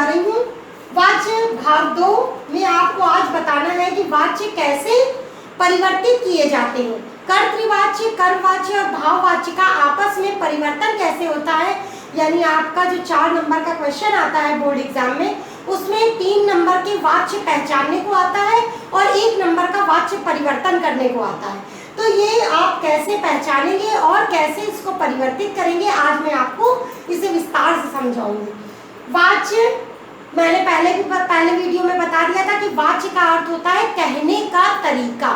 रही हूँ। वाच्य भाग 2 में आपको आज बताना है कि वाच्य कैसे परिवर्तित किए जाते हैं। कर्तृवाच्य, कर्मवाच्य और भाववाच्य का आपस में परिवर्तन कैसे होता है, यानी आपका जो 4 नंबर का क्वेश्चन आता है बोर्ड एग्जाम में, उसमें 3 नंबर के वाच्य पहचानने को आता है और 1 नंबर का वाच्य परिवर्तन करने को आता है। तो ये आप कैसे पहचानेंगे और कैसे इसको परिवर्तित करेंगे, आज मैं आपको इसे विस्तार से समझाऊंगी। वाच्य मैंने पहले वीडियो में बता दिया था कि वाच्य का अर्थ होता है कहने का तरीका,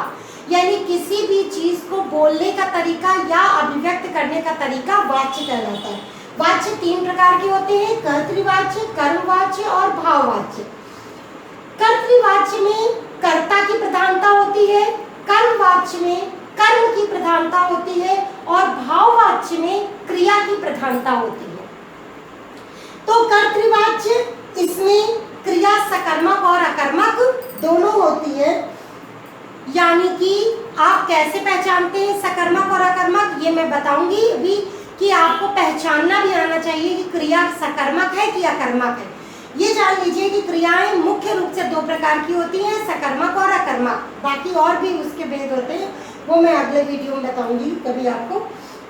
यानी किसी भी चीज को बोलने का तरीका या अभिव्यक्त करने का तरीका वाच्य कहलाता है। वाच्य 3 प्रकार के होते हैं, कर्तृवाच्य, कर्मवाच्य और भाववाच्य। कर्तृवाच्य में कर्ता की प्रधानता होती है, कर्मवाच्य में कर्म की प्रधानता होती है और भाववाच्य में क्रिया की प्रधानता होती है। तो कर्तृवाच्य, इसमें क्रिया सकर्मक और अकर्मक दोनों होती है, यानी कि आप कैसे पहचानते हैं सकर्मक और अकर्मक, ये मैं बताऊंगी अभी कि आपको पहचानना भी आना चाहिए कि क्रिया सकर्मक है कि अकर्मक है। ये जान लीजिए कि क्रियाएं मुख्य रूप से 2 प्रकार की होती हैं, सकर्मक और अकर्मक। बाकी और भी उसके भेद होते हैं, वो मैं अगले वीडियो में बताऊंगी कभी आपको।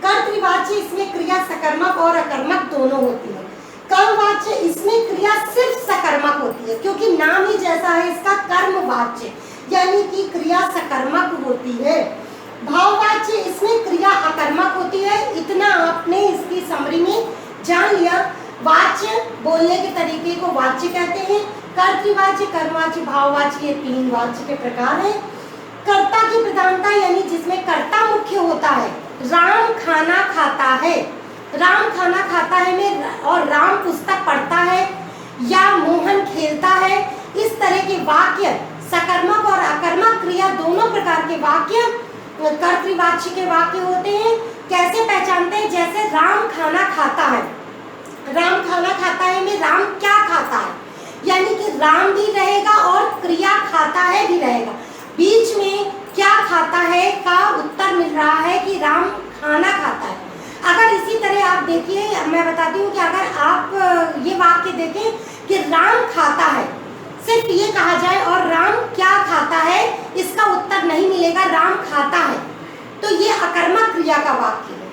कर्तृवाच्य, इसमें क्रिया सकर्मक और अकर्मक दोनों होती है। कर्मवाच्य, इसमें क्रिया सिर्फ सकर्मक होती है, क्योंकि नाम ही जैसा है इसका, कर्मवाच्य, यानी कि क्रिया सकर्मक होती है। भाववाच्य, इसमें क्रिया अकर्मक होती है। इतना आपने इसकी समरी में जान लिया। वाच्य, बोलने के तरीके को वाच्य कहते हैं। कर्तृवाच्य, कर्मवाच्य, भाववाच्य, ये 3 वाच्य के प्रकार हैं। कर्ता की प्रधानता, यानी जिसमें कर्ता मुख्य होता है। राम खाना खाता है, राम खाना खाता है में, और राम पुस्तक पढ़ता है या मोहन खेलता है, इस तरह के वाक्य सकर्मक और अकर्मक क्रिया दोनों प्रकार के वाक्य कर्तृवाच्य के वाक्य होते हैं। कैसे पहचानते हैं, जैसे राम खाना खाता है, राम खाना खाता है में राम क्या खाता है, यानी कि राम भी रहेगा और क्रिया खाता है भी रहेगा, बीच में क्या खाता है का उत्तर मिल रहा है कि राम खाना खाता है। अगर इसी तरह आप देखिए, मैं बताती हूँ कि अगर आप ये वाक्य देखें कि राम खाता है, सिर्फ ये कहा जाए और राम क्या खाता है, इसका उत्तर नहीं मिलेगा, राम खाता है, तो ये अकर्मक क्रिया का वाक्य है।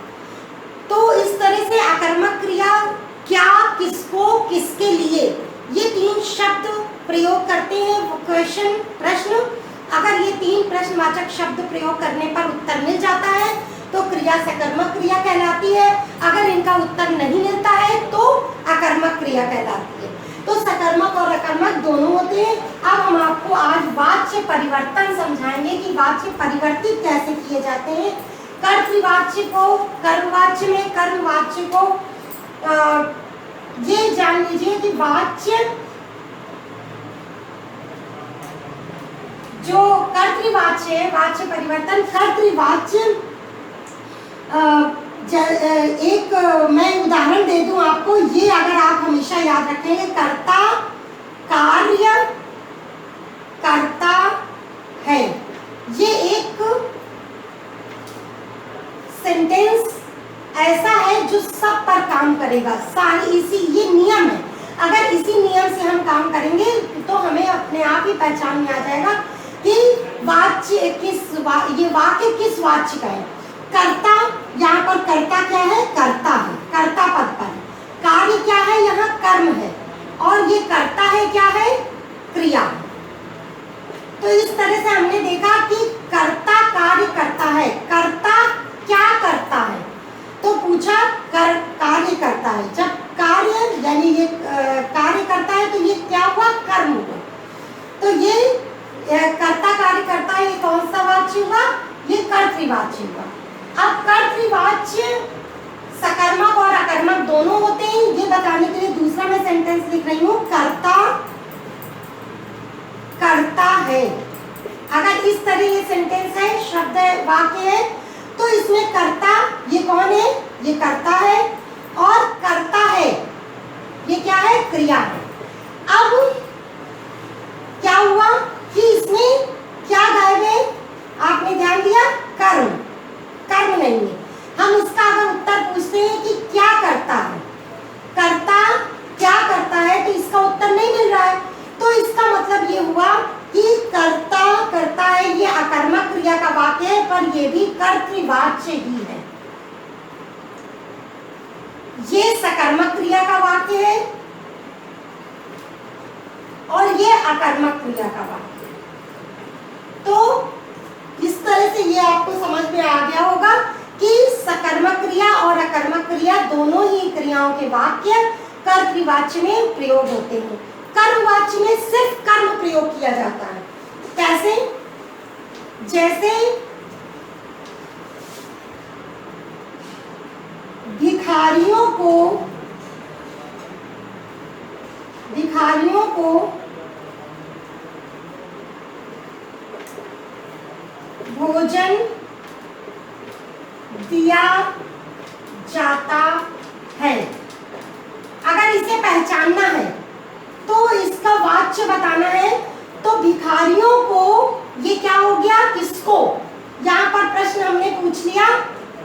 तो इस तरह से अकर्मक क्रिया क्या, किसको, किसके लिए, ये 3 शब्द प्रयोग करते हैं क्वेश्चन प्रश्न। अगर ये 3 प्रश्नवाचक शब्द प्रयोग करने पर उत्तर मिल जाता है तो क्रिया सकर्मक क्रिया कहलाती है। अगर इनका उत्तर नहीं मिलता है तो अकर्मक क्रिया कहलाती है। तो सकर्मक और अकर्मक दोनों होते हैं। अब हम आपको आज वाच्य परिवर्तन समझाएंगे कि वाच्य परिवर्तित कैसे किए जाते हैं। कर्तृवाच्य को कर्मवाच्य में, कर्मवाच्य को ये जान लीजिए कि वाच्य, जो कर्तृवाच्य है, वाच्य परिवर्तन, कर्तृवाच्य एक मैं उदाहरण दे दूं आपको, ये अगर आप हमेशा याद रखेंगे, कर्ता, कार्य, करता है, ये एक सेंटेंस ऐसा है जो सब पर काम करेगा, सारी इसी ये नियम है। अगर इसी नियम से हम काम करेंगे तो हमें अपने आप ही पहचान में आ जाएगा कि वाच्य ये वाक्य किस वाच्य का है। कर्ता, यहाँ पर कर्ता क्या है, कर्ता है, कर्ता पद पर है। कार्य क्या है, यहाँ कर्म है, और ये कर्ता है क्या है, क्रिया है। तो इस तरह से हमने देखा कि कर्ता कार्य करता है, कर्ता क्या करता है, तो पूछा कार्य करता है। जब कार्य यानी ये कार्य करता है तो ये क्या हुआ, कर्म हुआ। तो ये कर्ता कार्य करता है, ये कौन सा वाच्य हुआ, ये कर्तृवाच्य हुआ। अब कर्तृवाच्य सकर्मक और अकर्मक दोनों होते हैं, ये बताने के लिए दूसरा मैं सेंटेंस लिख रही हूँ, कर्ता करता है। अगर इस तरह ये सेंटेंस है, शब्द है, वाक्य है, तो इसमें कर्ता ये कौन है, ये कर्ता है, और करता है ये क्या है, क्रिया है। अब क्या हुआ कि इसमें क्या गायब है, आपने ध्यान दिया, कर्म, कर्म नहीं है। हम इसका अगर उत्तर पूछते हैं कि क्या करता है, कर्ता क्या करता है, तो इसका उत्तर नहीं और ये भी कर्तृवाच्य ही है। ये सकर्मक क्रिया का वाक्य है और ये अकर्मक क्रिया का वाक्य है। तो इस तरह से ये आपको समझ में आ गया होगा कि सकर्मक क्रिया और अकर्मक क्रिया दोनों ही क्रियाओं के वाक्य कर्तृवाच्य में प्रयोग होते हैं। कर्मवाच्य में सिर्फ कर्म प्रयोग किया जाता है। कैसे? जैसे भिखारियों को भोजन दिया जाता है। अगर इसे पहचानना है तो इसका वाच्य बताना है, तो भिखारियों को, ये क्या हो गया, किसको? यहाँ पर प्रश्न हमने पूछ लिया,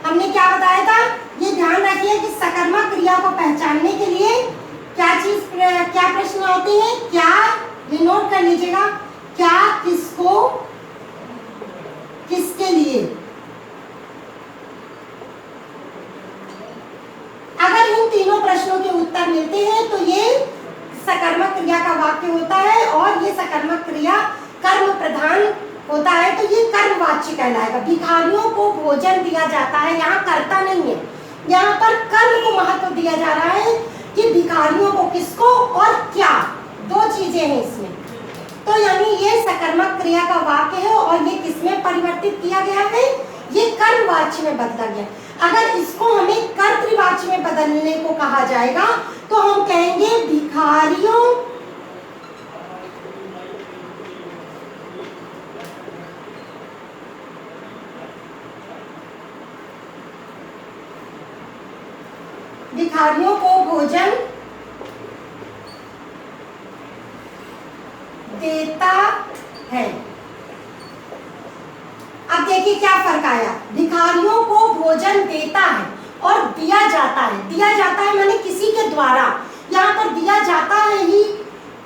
हमने क्या बताया था, ये ध्यान रखिए कि सकर्मक क्रिया को पहचानने के लिए क्या प्रश्न होते हैं, क्या, ये नोट कर लीजिएगा, क्या, किसको, किसके लिए। अगर इन तीनों प्रश्नों के उत्तर मिलते हैं तो ये सकर्मक क्रिया का वाक्य होता है और ये सकर्मक क्रिया कर्म प्रधान होता है, तो ये कर्मवाच्य कहलाएगा। भिखारियों को भोजन दिया जाता है, यहाँ कर्ता नहीं है, यहाँ पर कर्म को महत्व दिया जा रहा है कि भिखारियों को, किसको और क्या, दो चीजें हैं इसमें। तो यानी ये सकर्मक क्रिया का वाक्य है और ये किसमें परिवर्तित किया गया है, ये कर्मवाच्य में बदला गया। अगर इसको हमें कर्तृवाच्य में बदलने को कहा जाएगा तो हम कहेंगे भिखारियों को भोजन देता है। अब देखिए क्या फर्क आया, भिखारियों को भोजन देता है और दिया जाता है। दिया जाता है माने किसी के द्वारा, यहाँ पर दिया जाता है ही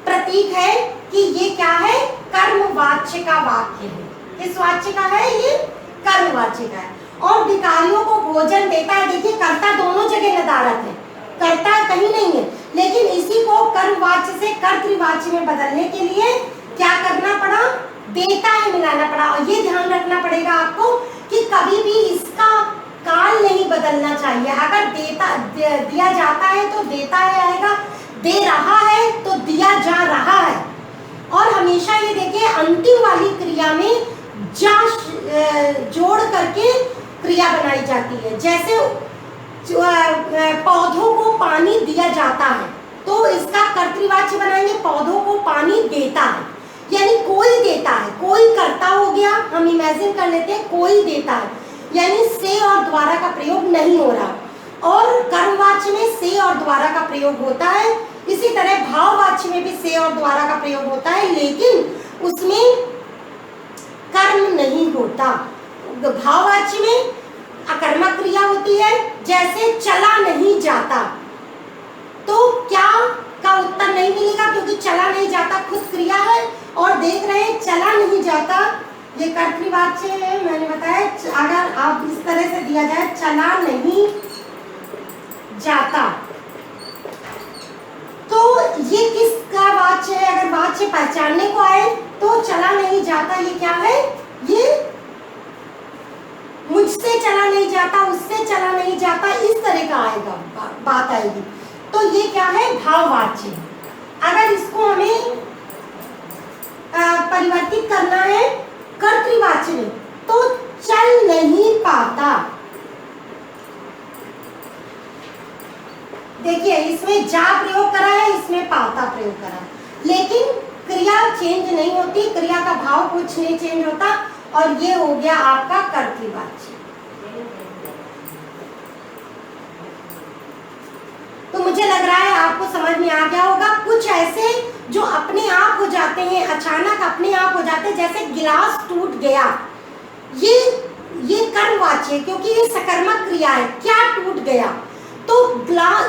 प्रतीक है कि ये क्या है, कर्मवाच्य का वाक्य है। किस वाच्य का है, ये कर्मवाच्य का है। और भिखारियों को भोजन देता है, देखिए कर्ता दोनों जगह नदारत है, कर्ता कहीं नहीं है, लेकिन इसी को कर्मवाच्य से कर्तृवाच्य में बदलने के लिए क्या करना पड़ा, देता है मिलाना पड़ा। और ये ध्यान रखना पड़ेगा आपको कि कभी भी इसका काल नहीं बदलना चाहिए। अगर दिया जाता है तो देता है आएगा, दे रहा है तो दिया जा रहा है। और हमेशा ये देखिए अंतिम वाली क्रिया में जा जोड़ करके क्रिया बनाई जाती है। जैसे पौधों को पानी दिया जाता है तो इसका कर्तृवाच्य बनाएंगे, पौधों को पानी देता है, यानी कोई देता है, कोई कर्ता हो गया। हम इमेजिन कर लेते हैं कोई देता है, यानी से और द्वारा का प्रयोग नहीं हो रहा। और कर्मवाच्य में से और द्वारा का प्रयोग होता है, इसी तरह भाववाच्य में भी से और द्वारा का प्रयोग होता है, लेकिन उसमें कर्म नहीं होता। भाववाच्य में अकर्मक क्रिया होती है, जैसे चला नहीं जाता, तो क्या का उत्तर नहीं मिलेगा क्योंकि चला नहीं जाता खुद क्रिया है। और देख रहे हैं चला नहीं जाता, ये कर्तृवाच्य है, मैंने बताया। अगर आप इस तरह से दिया जाए चला नहीं जाता, तो ये किसका वाच्य है? अगर वाच्य पहचानने को आए तो चला नहीं जाता ये क्या है, ये मुझसे चला नहीं जाता, उससे चला नहीं जाता, इस तरह का आएगा, बात आएगी। तो ये क्या है, भाववाच्य। अगर इसको हमें परिवर्तित करना है कर्तृवाच्य में, तो चल नहीं पाता। देखिए इसमें जा प्रयोग करा है, इसमें पाता प्रयोग करा है, लेकिन क्रिया चेंज नहीं होती, क्रिया का भाव कुछ नहीं चेंज होता। और ये हो गया आपका कर्तृवाच्य। तो मुझे लग रहा है आपको समझ में आ गया होगा। कुछ ऐसे जो अपने आप हो जाते हैं, अचानक अपने आप हो जाते हैं, जैसे गिलास टूट गया, ये कर्मवाच्य है क्योंकि ये सकर्मक क्रिया है। क्या टूट गया, तो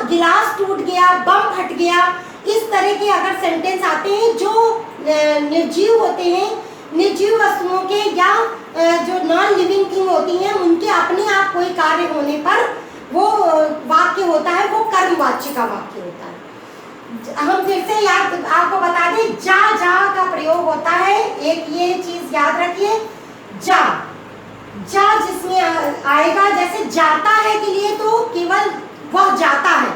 गिलास टूट गया, बम फट गया, इस तरह के अगर सेंटेंस आते हैं जो निर्जीव होते हैं, निर्जीव वस्तुओं के या जो नॉन लिविंग थिंग होती हैं उनके अपने आप कोई कार्य होने पर वो वाक्य होता है, वो कर्मवाच्य का वाक्य होता है। हम फिर से याद आपको बता दें, जा जा का प्रयोग होता है। एक ये चीज याद रखिए, जा जा जिसमें आएगा, जैसे जाता है के लिए तो केवल वह जाता है,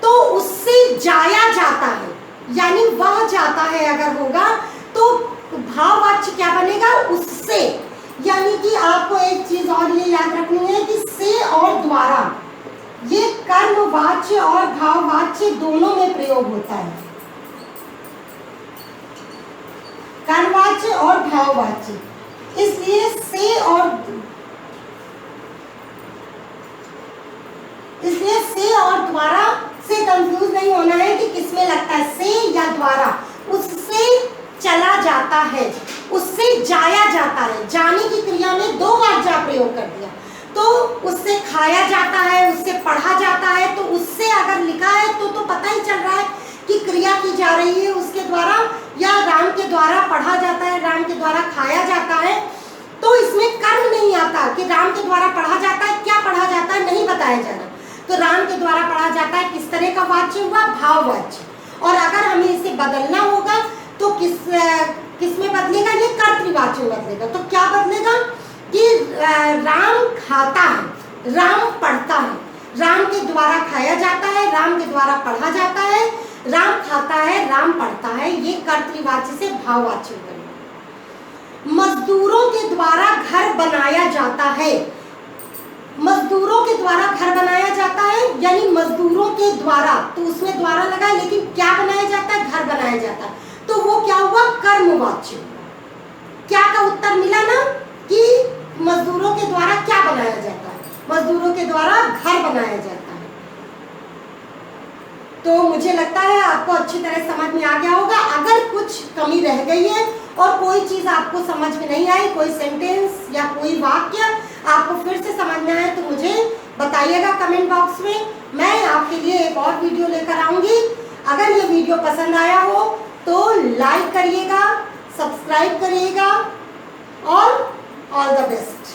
तो उससे जाया जाता है, यानी वह जाता है अगर होगा तो भाववाच्य क्या बनेगा, उससे। यानी कि आपको एक चीज और ये याद रखनी है कि से और द्वारा ये कर्मवाच्य और भाववाच्य दोनों में प्रयोग होता है, कर्मवाच्य और भाववाच्य। इसलिए से और द्वारा से कंफ्यूज नहीं होना है कि किसमें लगता है, से या द्वारा। उससे चला जाता है, उससे जाया जाता है, जाने की क्रिया में दो बार जा प्रयोग कर दिया, तो उससे खाया जाता है, उससे पढ़ा जाता है। तो उससे अगर लिखा है तो पता ही चल रहा है कि क्रिया की जा रही है उसके द्वारा, या राम के द्वारा पढ़ा जाता है, राम के द्वारा खाया जाता है। तो इसमें कर्म नहीं आता कि राम के द्वारा पढ़ा जाता है, क्या पढ़ा जाता है नहीं बताया जाना। तो राम के द्वारा पढ़ा जाता है किस तरह का वाच्य हुआ, भाववाच्य। और अगर हमें इसे बदलना होगा तो किस में बदलेगा, ये कर्तृवाच्य में बदलेगा। तो क्या बदलेगा कि राम खाता है, राम पढ़ता है, राम के द्वारा खाया जाता है, राम के द्वारा पढ़ा जाता है, राम खाता है, राम पढ़ता है, ये कर्तृवाच्य से भाववाच्य बनेगा। मजदूरों के द्वारा घर बनाया जाता है, मजदूरों के द्वारा घर बनाया जाता है, यानी मजदूरों के द्वारा, तो उसमें द्वारा लगा, लेकिन क्या बनाया जाता है, घर बनाया जाता है, तो वो क्या हुआ, कर्मवाच्य। क्या का उत्तर मिला ना कि मजदूरों के द्वारा क्या बनाया जाता है, मजदूरों के द्वारा घर बनाया जाता है। तो मुझे लगता है आपको अच्छी तरह समझ में आ गया होगा। अगर कुछ कमी रह गई है और कोई चीज आपको समझ में नहीं आई, कोई सेंटेंस या कोई वाक्य आपको फिर से समझना है, तो मुझे बताइएगा कमेंट बॉक्स में। मैं आपके लिए एक और वीडियो लेकर आऊंगी। अगर ये वीडियो पसंद आया हो तो लाइक करिएगा, सब्सक्राइब करिएगा और ऑल द बेस्ट।